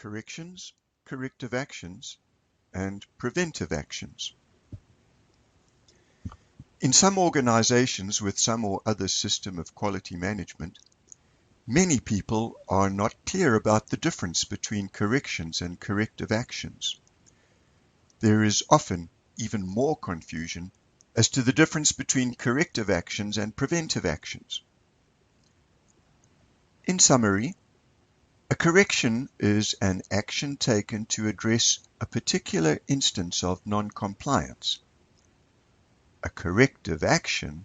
corrections, corrective actions, and preventive actions. In some organizations with some or other system of quality management, many people are not clear about the difference between corrections and corrective actions. There is often even more confusion as to the difference between corrective actions and preventive actions. In summary, a correction is an action taken to address a particular instance of non-compliance. A corrective action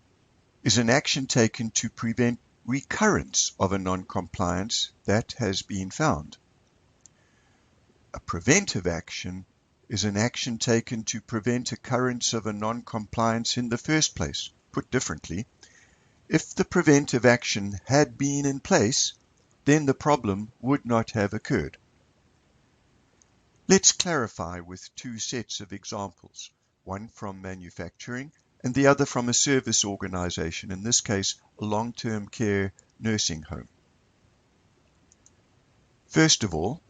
is an action taken to prevent recurrence of a non-compliance that has been found. A preventive action is an action taken to prevent occurrence of a non-compliance in the first place. Put differently, if the preventive action had been in place, then the problem would not have occurred. Let's clarify with two sets of examples, one from manufacturing and the other from a service organization, in this case, a long-term care nursing home. First of all,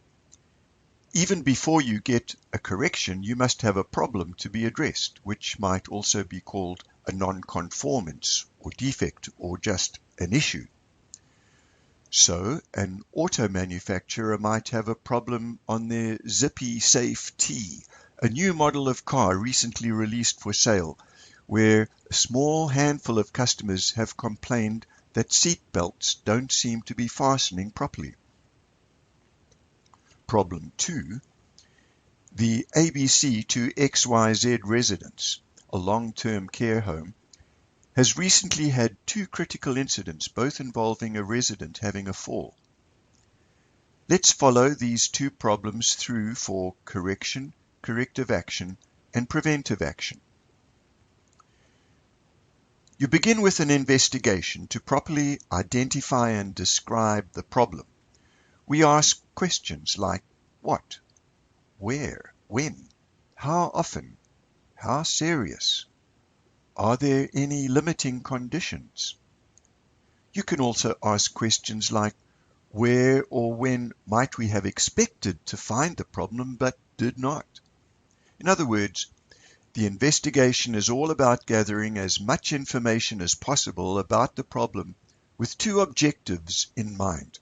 even before you get a correction, you must have a problem to be addressed, which might also be called a non-conformance or defect or just an issue. So, an auto manufacturer might have a problem on their Zippy Safe T, a new model of car recently released for sale, where a small handful of customers have complained that seat belts don't seem to be fastening properly. Problem 2. The ABC to XYZ residence, a long-term care home, has recently had two critical incidents, both involving a resident having a fall. Let's follow these two problems through for correction, corrective action, and preventive action. You begin with an investigation to properly identify and describe the problem. We ask questions like what, where, when, how often, how serious, are there any limiting conditions? You can also ask questions like where or when might we have expected to find the problem but did not? In other words, the investigation is all about gathering as much information as possible about the problem with two objectives in mind.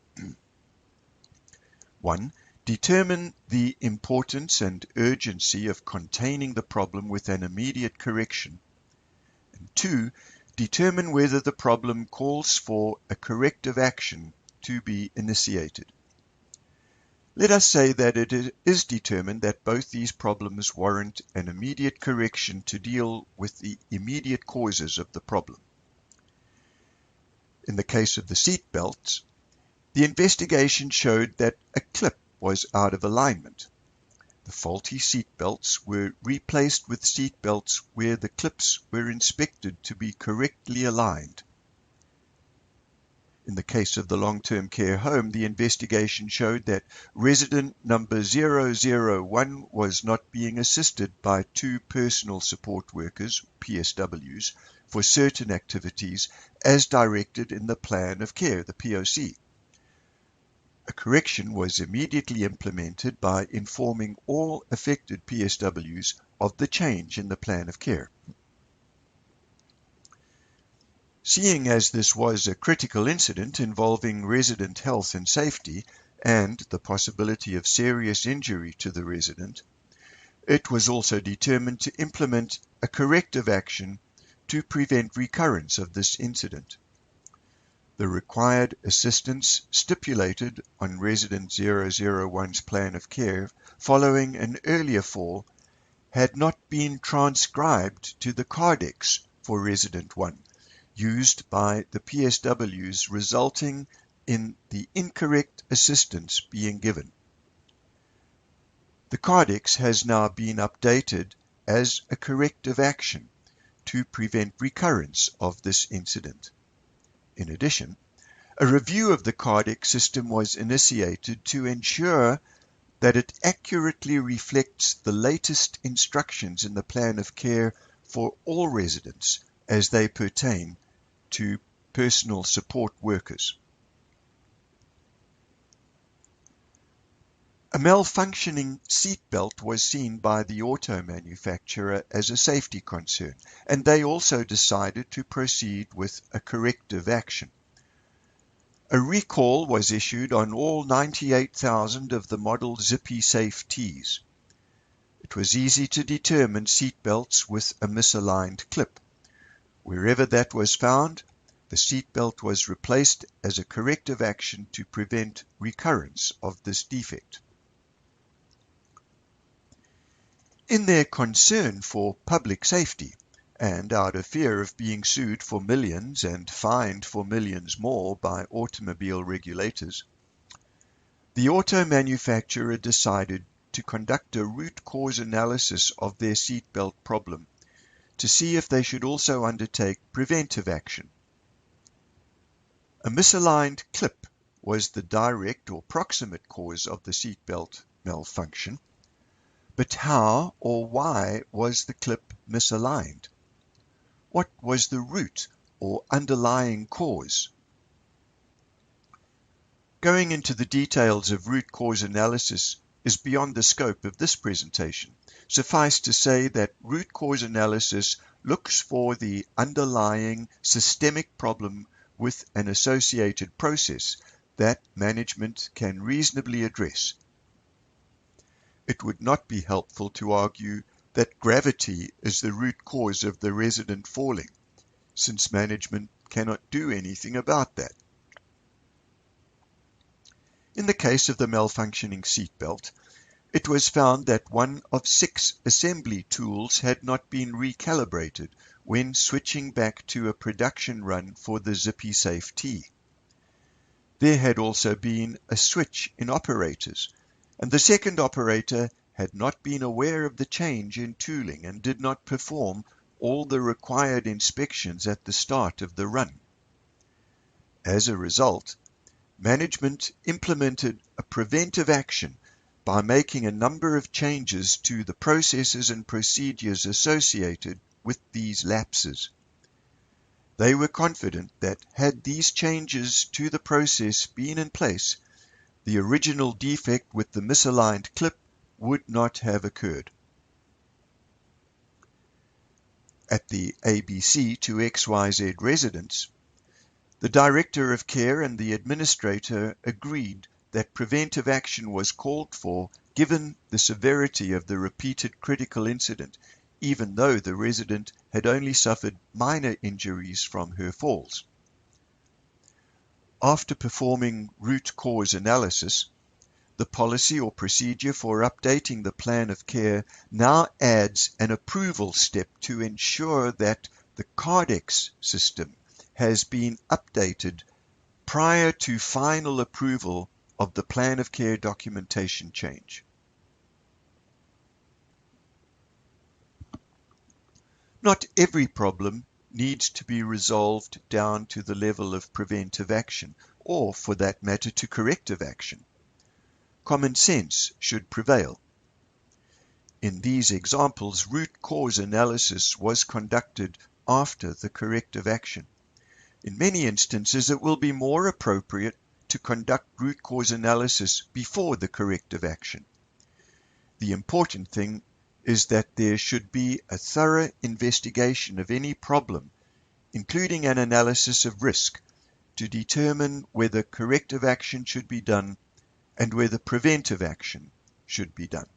1. Determine the importance and urgency of containing the problem with an immediate correction. And 2. Determine whether the problem calls for a corrective action to be initiated. Let us say that it is determined that both these problems warrant an immediate correction to deal with the immediate causes of the problem. In the case of the seat belts, the investigation showed that a clip was out of alignment. The faulty seat belts were replaced with seat belts where the clips were inspected to be correctly aligned. In the case of the long-term care home, the investigation showed that resident number 001 was not being assisted by two personal support workers, PSWs, for certain activities as directed in the plan of care, the POC. A correction was immediately implemented by informing all affected PSWs of the change in the plan of care. Seeing as this was a critical incident involving resident health and safety and the possibility of serious injury to the resident, it was also determined to implement a corrective action to prevent recurrence of this incident. The required assistance stipulated on resident 001's plan of care following an earlier fall had not been transcribed to the Cardex for resident 1, used by the PSWs, resulting in the incorrect assistance being given. The Cardex has now been updated as a corrective action to prevent recurrence of this incident. In addition, a review of the Cardex system was initiated to ensure that it accurately reflects the latest instructions in the plan of care for all residents as they pertain to personal support workers. A malfunctioning seatbelt was seen by the auto manufacturer as a safety concern, and they also decided to proceed with a corrective action. A recall was issued on all 98,000 of the model Zippy Safe Ts. It was easy to determine seatbelts with a misaligned clip. Wherever that was found, the seatbelt was replaced as a corrective action to prevent recurrence of this defect. In their concern for public safety, and out of fear of being sued for millions and fined for millions more by automobile regulators, the auto manufacturer decided to conduct a root cause analysis of their seatbelt problem to see if they should also undertake preventive action. A misaligned clip was the direct or proximate cause of the seatbelt malfunction, but how or why was the clip misaligned? What was the root or underlying cause? Going into the details of root cause analysis is beyond the scope of this presentation. Suffice to say that root cause analysis looks for the underlying systemic problem with an associated process that management can reasonably address. It would not be helpful to argue that gravity is the root cause of the resident falling, since management cannot do anything about that. In the case of the malfunctioning seatbelt, it was found that one of 6 assembly tools had not been recalibrated when switching back to a production run for the Zippy Safe T. There had also been a switch in operators, and the second operator had not been aware of the change in tooling and did not perform all the required inspections at the start of the run. As a result, management implemented a preventive action by making a number of changes to the processes and procedures associated with these lapses. They were confident that had these changes to the process been in place, the original defect with the misaligned clip would not have occurred. At the ABC to XYZ residence, the Director of Care and the Administrator agreed that preventive action was called for given the severity of the repeated critical incident, even though the resident had only suffered minor injuries from her falls. After performing root cause analysis, the policy or procedure for updating the plan of care now adds an approval step to ensure that the Cardex system has been updated prior to final approval of the plan of care documentation change. Not every problem needs to be resolved down to the level of preventive action, or for that matter to corrective action. Common sense should prevail. In these examples, root cause analysis was conducted after the corrective action. In many instances, it will be more appropriate to conduct root cause analysis before the corrective action. The important thing is that there should be a thorough investigation of any problem, including an analysis of risk, to determine whether corrective action should be done and whether preventive action should be done.